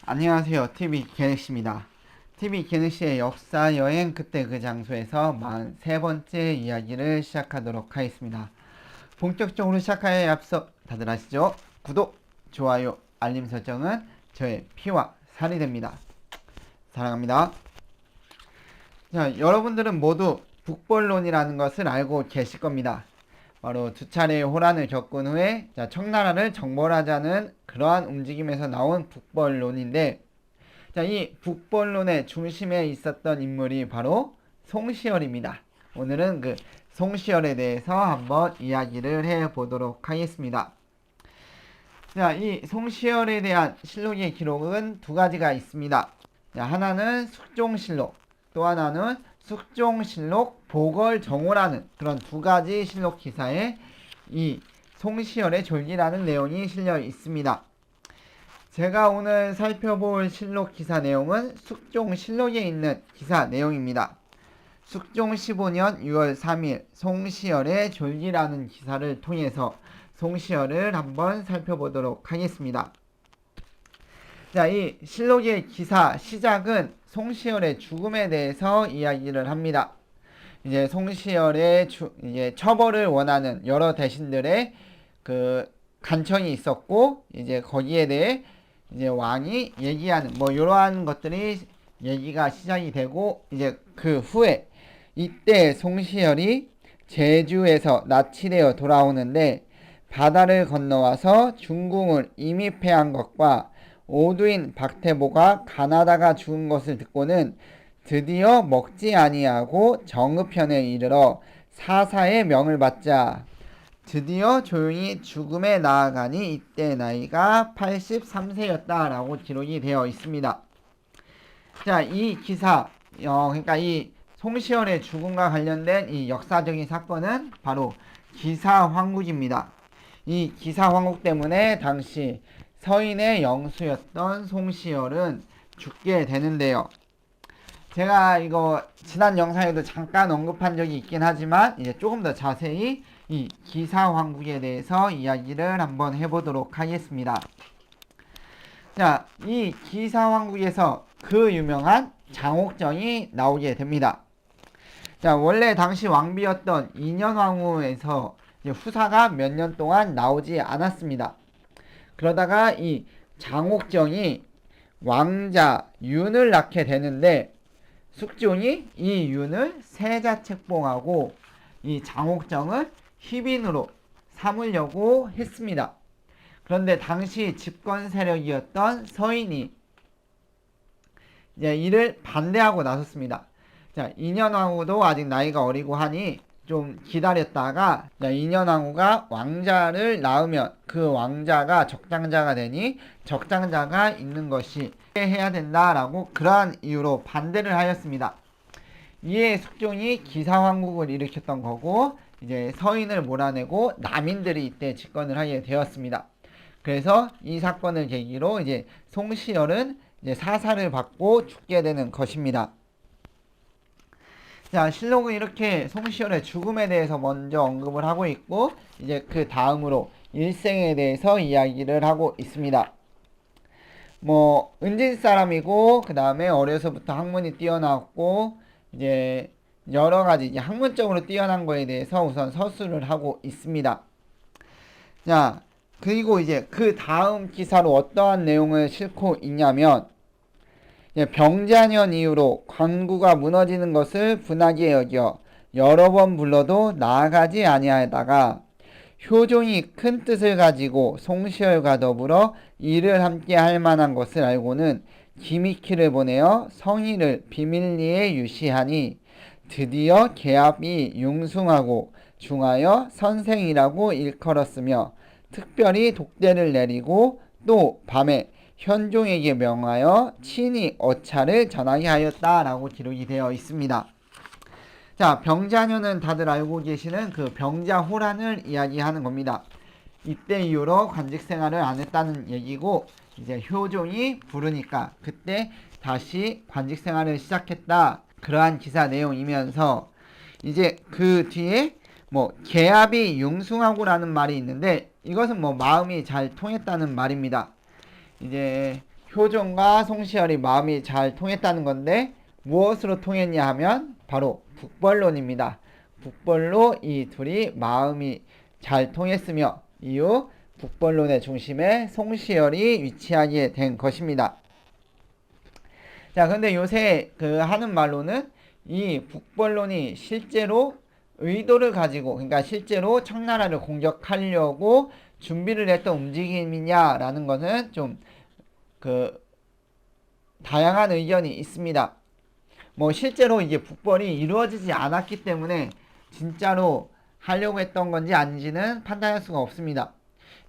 안녕하세요. TV 개넥시입니다. TV 개넥시의 역사 여행 그때 그 장소에서 43번째 이야기를 시작하도록 하겠습니다. 본격적으로 시작하기에 앞서 다들 아시죠? 구독, 좋아요, 알림 설정은 저의 피와 살이 됩니다. 사랑합니다. 자, 여러분들은 모두 북벌론이라는 것을 알고 계실 겁니다. 바로 두 차례의 호란을 겪은 후에 청나라를 정벌하자는 그러한 움직임에서 나온 북벌론인데, 이 북벌론의 중심에 있었던 인물이 바로 송시열입니다. 오늘은 그 송시열에 대해서 한번 이야기를 해보도록 하겠습니다. 자, 이 송시열에 대한 실록의 기록은 두 가지가 있습니다. 자, 하나는 숙종실록, 또 하나는 숙종실록 보궐정오라는 그런 두 가지 실록 기사에 이 송시열의 졸기라는 내용이 실려 있습니다. 제가 오늘 살펴볼 실록 기사 내용은 숙종실록에 있는 기사 내용입니다. 숙종 15년 6월 3일 송시열의 졸기라는 기사를 통해서 송시열을 한번 살펴보도록 하겠습니다. 자, 이 실록의 기사 시작은 송시열의 죽음에 대해서 이야기를 합니다. 이제 송시열의 이제 처벌을 원하는 여러 대신들의 그 간청이 있었고, 이제 거기에 대해 이제 왕이 얘기하는 이러한 것들이 얘기가 시작이 되고, 이제 그 후에 이때 송시열이 제주에서 납치되어 돌아오는데 바다를 건너와서 중궁을 임입해한 것과 오두인 박태보가 가나다가 죽은 것을 듣고는 드디어 먹지 아니하고 정읍현에 이르러 사사의 명을 받자 드디어 조용히 죽음에 나아가니 이때 나이가 83세였다라고 기록이 되어 있습니다. 자, 이 기사, 그러니까 이 송시열의 죽음과 관련된 이 역사적인 사건은 바로 기사황국입니다. 이 기사황국 때문에 당시 서인의 영수였던 송시열은 죽게 되는데요. 제가 이거 지난 영상에도 잠깐 언급한 적이 있긴 하지만 이제 조금 더 자세히 이 기사황국에 대해서 이야기를 한번 해보도록 하겠습니다. 자, 이 기사황국에서 그 유명한 장옥정이 나오게 됩니다. 자, 원래 당시 왕비였던 인현왕후에서 후사가 몇 년 동안 나오지 않았습니다. 그러다가 이 장옥정이 왕자 윤을 낳게 되는데 숙종이 이 윤을 세자책봉하고 이 장옥정을 희빈으로 삼으려고 했습니다. 그런데 당시 집권 세력이었던 서인이 이제 이를 반대하고 나섰습니다. 자, 인현왕후도 아직 나이가 어리고 하니 좀 기다렸다가 인현왕후가 왕자를 낳으면 그 왕자가 적장자가 되니 적장자가 있는 것이 해야 된다라고 그러한 이유로 반대를 하였습니다. 이에 숙종이 기사황국을 일으켰던 거고 이제 서인을 몰아내고 남인들이 이때 집권을 하게 되었습니다. 그래서 이 사건을 계기로 이제 송시열은 이제 사사를 받고 죽게 되는 것입니다. 자, 실록은 이렇게 송시열의 죽음에 대해서 먼저 언급을 하고 있고 이제 그 다음으로 일생에 대해서 이야기를 하고 있습니다. 은진 사람이고 그 다음에 어려서부터 학문이 뛰어났고 이제 여러 가지 이제 학문적으로 뛰어난 거에 대해서 우선 서술을 하고 있습니다. 자, 그리고 이제 그 다음 기사로 어떠한 내용을 싣고 있냐면 병자년 이후로 관구가 무너지는 것을 분하게 여겨 여러 번 불러도 나아가지 아니하다가 효종이 큰 뜻을 가지고 송시열과 더불어 일을 함께 할 만한 것을 알고는 기미키를 보내어 성의를 비밀리에 유시하니 드디어 계합이 융숭하고 중하여 선생이라고 일컬었으며 특별히 독대를 내리고 또 밤에 현종에게 명하여 친히 어차를 전하게 하였다라고 기록이 되어 있습니다. 자, 병자년은 다들 알고 계시는 그 병자호란을 이야기하는 겁니다. 이때 이후로 관직 생활을 안 했다는 얘기고 이제 효종이 부르니까 그때 다시 관직 생활을 시작했다. 그러한 기사 내용이면서 이제 그 뒤에 계합이 융숭하고라는 말이 있는데 이것은 마음이 잘 통했다는 말입니다. 이제 효종과 송시열이 마음이 잘 통했다는 건데 무엇으로 통했냐 하면 바로 북벌론입니다. 북벌로 이 둘이 마음이 잘 통했으며 이후 북벌론의 중심에 송시열이 위치하게 된 것입니다. 자, 근데 요새 하는 말로는 이 북벌론이 실제로 의도를 가지고, 그러니까 실제로 청나라를 공격하려고 준비를 했던 움직임이냐라는 것은 좀 다양한 의견이 있습니다. 뭐 실제로 이게 북벌이 이루어지지 않았기 때문에 진짜로 하려고 했던 건지 아닌지는 판단할 수가 없습니다.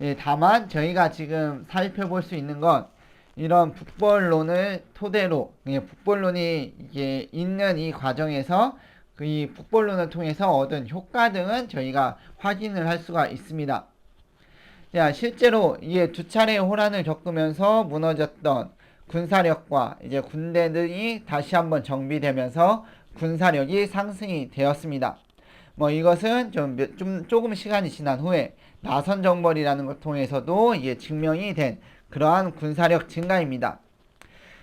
예, 다만 저희가 지금 살펴볼 수 있는 건 이런 북벌론을 토대로, 북벌론이 이게 있는 이 과정에서 이 북벌론을 통해서 얻은 효과 등은 저희가 확인을 할 수가 있습니다. 자, 실제로 이게 두 차례의 호란을 겪으면서 무너졌던 군사력과 이제 군대들이 다시 한번 정비되면서 군사력이 상승이 되었습니다. 뭐 이것은 조금 시간이 지난 후에 나선정벌이라는 걸 통해서도 이게 증명이 된 그러한 군사력 증가입니다.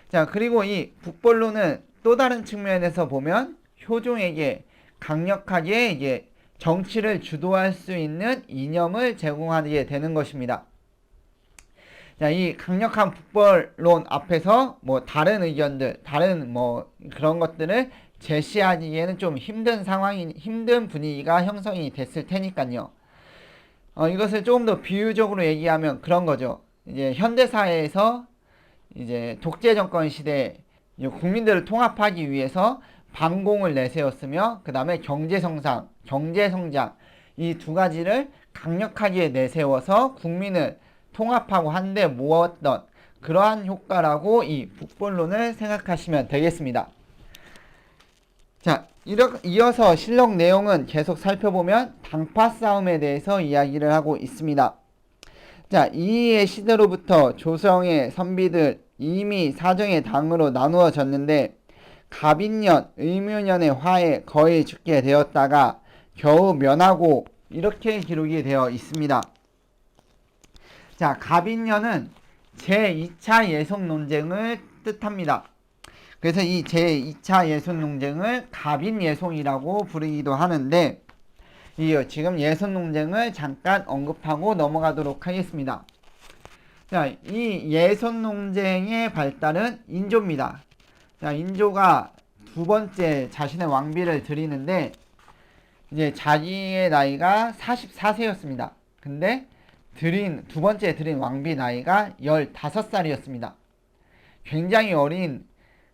자, 그리고 이 북벌론은 또 다른 측면에서 보면 효종에게 강력하게 이게 정치를 주도할 수 있는 이념을 제공하게 되는 것입니다. 자, 이 강력한 북벌론 앞에서 뭐 다른 의견들, 다른 뭐 그런 것들을 제시하기에는 좀 힘든 분위기가 형성이 됐을 테니까요. 이것을 조금 더 비유적으로 얘기하면 그런 거죠. 이제 현대사회에서 이제 독재 정권 시대에 국민들을 통합하기 위해서 반공을 내세웠으며 그 다음에 경제성장 이 두 가지를 강력하게 내세워서 국민을 통합하고 한데 모았던 그러한 효과라고 이 북벌론을 생각하시면 되겠습니다. 자, 이어서 실록 내용은 계속 살펴보면 당파 싸움에 대해서 이야기를 하고 있습니다. 자, 이의의 시대로부터 조성의 선비들 이미 사정의 당으로 나누어졌는데 갑인년, 의묘년의 화에 거의 죽게 되었다가 겨우 면하고 이렇게 기록이 되어 있습니다. 자, 갑인년은 제2차 예손 논쟁을 뜻합니다. 그래서 이 제2차 예손 논쟁을 갑인예손이라고 부르기도 하는데 지금 예손 논쟁을 잠깐 언급하고 넘어가도록 하겠습니다. 자, 이 예손 논쟁의 발달은 인조입니다. 자, 인조가 두 번째 자신의 왕비를 드리는데 이제 자기의 나이가 44세였습니다. 근데 두 번째 드린 왕비 나이가 15살이었습니다. 굉장히 어린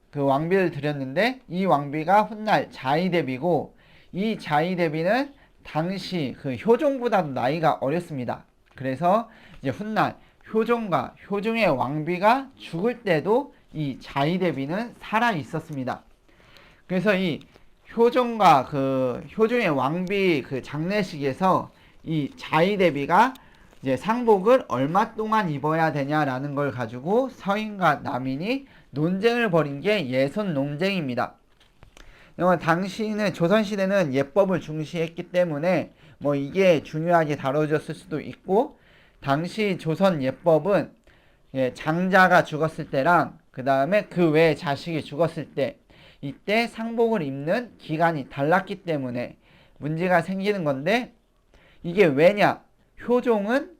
그 왕비를 드렸는데 이 왕비가 훗날 자의대비고 이 자의대비는 당시 그 효종보다도 나이가 어렸습니다. 그래서 이제 훗날 효종과 효종의 왕비가 죽을 때도 이 자의대비는 살아 있었습니다. 그래서 이 효종과 효종의 왕비 장례식에서 이 자의대비가 이제 상복을 얼마 동안 입어야 되냐라는 걸 가지고 서인과 남인이 논쟁을 벌인 게 예손 논쟁입니다. 당시는 조선시대는 예법을 중시했기 때문에 뭐 이게 중요하게 다뤄졌을 수도 있고 당시 조선 예법은 장자가 죽었을 때랑 그 다음에 그 외에 자식이 죽었을 때 이때 상복을 입는 기간이 달랐기 때문에 문제가 생기는 건데 이게 왜냐? 효종은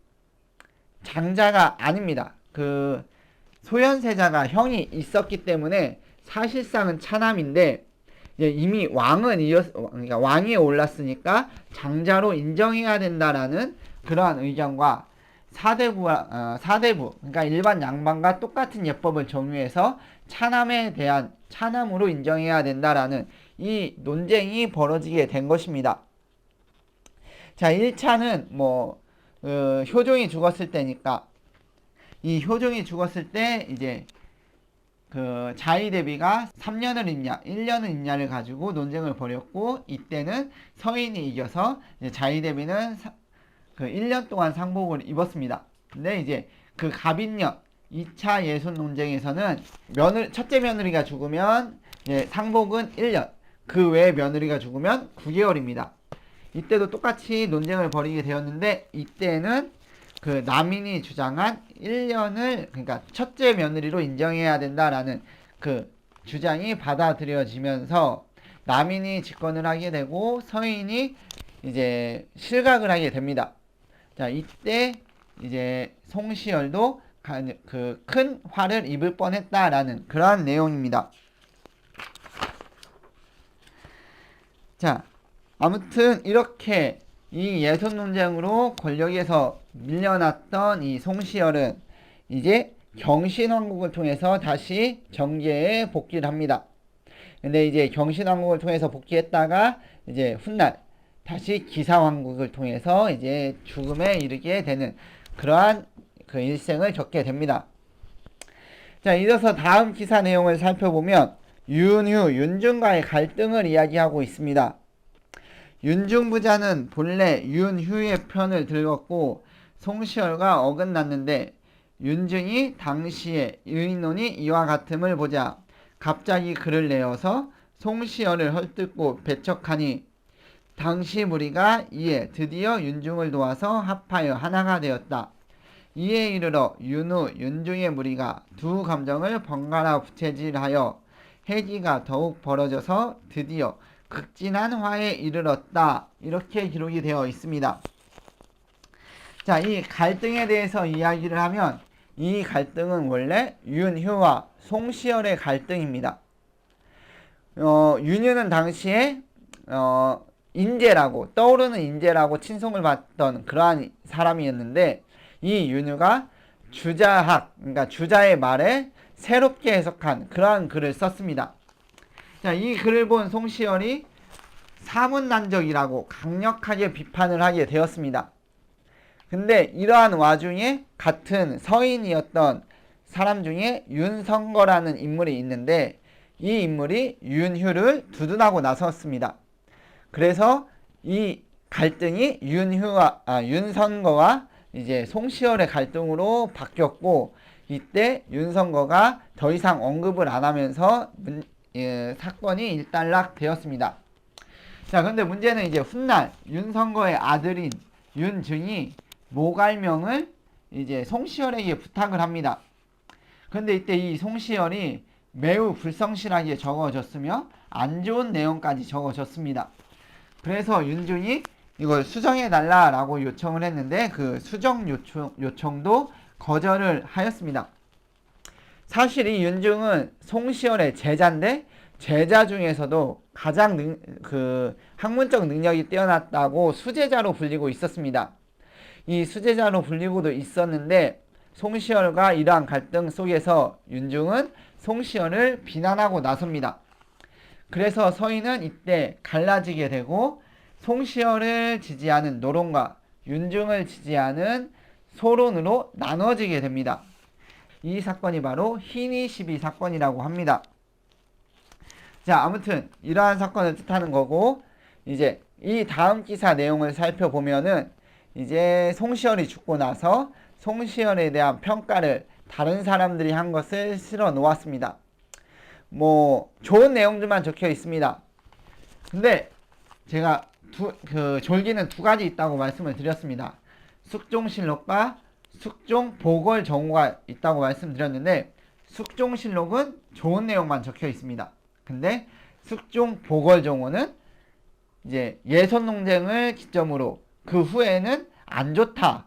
장자가 아닙니다. 소현세자가 형이 있었기 때문에 사실상은 차남인데 이미 그러니까 왕위에 올랐으니까 장자로 인정해야 된다라는 그러한 의견과 사대부, 그러니까 일반 양반과 똑같은 예법을 정유해서 차남에 대한 차남으로 인정해야 된다라는 이 논쟁이 벌어지게 된 것입니다. 자, 1차는 효종이 죽었을 때니까 이 효종이 죽었을 때 이제 자의대비가 3년을 입냐 1년을 입냐를 가지고 논쟁을 벌였고 이때는 서인이 이겨서 자의대비는 1년 동안 상복을 입었습니다. 근데 이제 갑인년 2차 예손 논쟁에서는 첫째 며느리가 죽으면 상복은 1년, 그 외에 며느리가 죽으면 9개월입니다. 이때도 똑같이 논쟁을 벌이게 되었는데 이때는 그 남인이 주장한 1년을 그러니까 첫째 며느리로 인정해야 된다라는 그 주장이 받아들여지면서 남인이 집권을 하게 되고 서인이 이제 실각을 하게 됩니다. 자, 이때 이제 송시열도 그 큰 화를 입을 뻔했다라는 그러한 내용입니다. 자, 아무튼 이렇게 이 예선 논쟁으로 권력에서 밀려났던 이 송시열은 이제 경신왕국을 통해서 다시 정계에 복귀를 합니다. 근데 이제 경신왕국을 통해서 복귀했다가 이제 훗날 다시 기사왕국을 통해서 이제 죽음에 이르게 되는 그러한 그 일생을 겪게 됩니다. 자, 이어서 다음 기사 내용을 살펴보면 윤휴, 윤중과의 갈등을 이야기하고 있습니다. 윤중부자는 본래 윤휴의 편을 들었고 송시열과 어긋났는데 윤중이 당시에 의논이 이와 같음을 보자 갑자기 글을 내어서 송시열을 헐뜯고 배척하니 당시 무리가 이에 드디어 윤중을 도와서 합하여 하나가 되었다. 이에 이르러 윤후, 윤중의 무리가 두 감정을 번갈아 부채질하여 해기가 더욱 벌어져서 드디어 극진한 화에 이르렀다. 이렇게 기록이 되어 있습니다. 자, 이 갈등에 대해서 이야기를 하면 이 갈등은 원래 윤휴와 송시열의 갈등입니다. 윤휴는 당시에 인재라고 떠오르는 인재라고 칭송을 받던 그러한 사람이었는데 이 윤휴가 주자학 그러니까 주자의 말에 새롭게 해석한 그러한 글을 썼습니다. 자, 이 글을 본 송시열이 사문난적이라고 강력하게 비판을 하게 되었습니다. 근데 이러한 와중에 같은 서인이었던 사람 중에 윤성거라는 인물이 있는데 이 인물이 윤휴를 두둔하고 나섰습니다. 그래서 이 갈등이 윤선거와 이제 송시열의 갈등으로 바뀌었고 이때 윤선거가 더 이상 언급을 안 하면서 사건이 일단락 되었습니다. 자, 근데 문제는 이제 훗날 윤선거의 아들인 윤증이 모갈명을 이제 송시열에게 부탁을 합니다. 근데 이때 이 송시열이 매우 불성실하게 적어졌으며 안 좋은 내용까지 적어졌습니다. 그래서 윤중이 이걸 수정해달라라고 요청을 했는데 그 수정 요청도 거절을 하였습니다. 사실 이 윤중은 송시열의 제자인데 제자 중에서도 가장 학문적 능력이 뛰어났다고 수제자로 불리고 있었습니다. 이 수제자로 불리고도 있었는데 송시열과 이러한 갈등 속에서 윤중은 송시열을 비난하고 나섭니다. 그래서 서인은 이때 갈라지게 되고 송시열을 지지하는 노론과 윤중을 지지하는 소론으로 나눠지게 됩니다. 이 사건이 바로 흰이 시비 사건이라고 합니다. 자, 아무튼 이러한 사건을 뜻하는 거고 이제 이 다음 기사 내용을 살펴보면은 이제 송시열이 죽고 나서 송시열에 대한 평가를 다른 사람들이 한 것을 실어 놓았습니다. 뭐 좋은 내용들만 적혀 있습니다. 근데 제가 졸기는 두 가지 있다고 말씀을 드렸습니다. 숙종실록과 숙종보궐정오가 있다고 말씀드렸는데 숙종실록은 좋은 내용만 적혀 있습니다. 근데 숙종보궐정오는 이제 예선논쟁을 기점으로 그 후에는 안 좋다.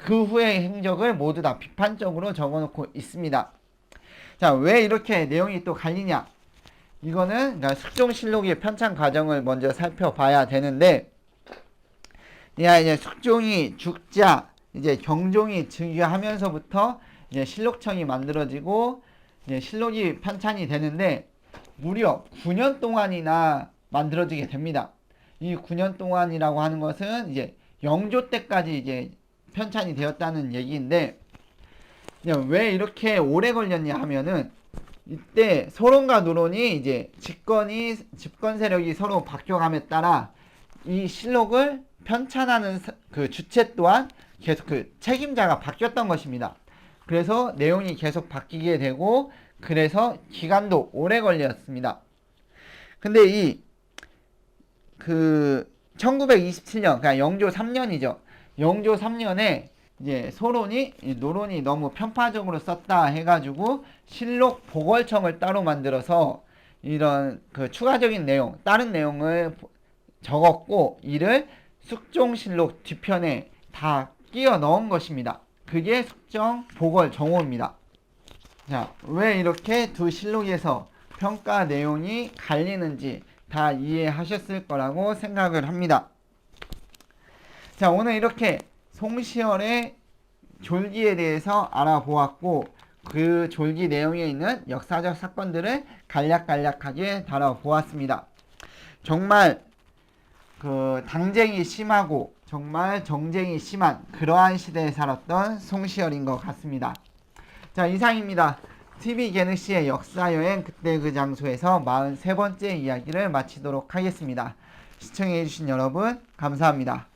그 후의 행적을 모두 다 비판적으로 적어놓고 있습니다. 자, 왜 이렇게 내용이 또 갈리냐? 이거는 그러니까 숙종실록의 편찬 과정을 먼저 살펴봐야 되는데, 이제 숙종이 죽자 이제 경종이 즉위하면서부터 이제 실록청이 만들어지고 이제 실록이 편찬이 되는데 무려 9년 동안이나 만들어지게 됩니다. 이 9년 동안이라고 하는 것은 이제 영조 때까지 이제 편찬이 되었다는 얘기인데 왜 이렇게 오래 걸렸냐 하면은 이때 소론과 노론이 이제 집권 세력이 서로 바뀌어감에 따라 이 실록을 편찬하는 그 주체 또한 계속 그 책임자가 바뀌었던 것입니다. 그래서 내용이 계속 바뀌게 되고 그래서 기간도 오래 걸렸습니다. 근데 1927년, 그러니까 영조 3년이죠. 영조 3년에 이제 노론이 너무 편파적으로 썼다 해가지고 실록 보궐청을 따로 만들어서 이런 그 추가적인 내용, 다른 내용을 적었고 이를 숙종실록 뒤편에 다 끼워 넣은 것입니다. 그게 숙정 보궐 정호입니다. 자, 왜 이렇게 두 실록에서 평가 내용이 갈리는지 다 이해하셨을 거라고 생각을 합니다. 자, 오늘 이렇게 송시열의 졸기에 대해서 알아보았고 그 졸기 내용에 있는 역사적 사건들을 간략간략하게 다뤄보았습니다. 정말 그 당쟁이 심하고 정말 정쟁이 심한 그러한 시대에 살았던 송시열인 것 같습니다. 자, 이상입니다. TV 게능씨의 역사여행 그때 그 장소에서 43번째 이야기를 마치도록 하겠습니다. 시청해주신 여러분 감사합니다.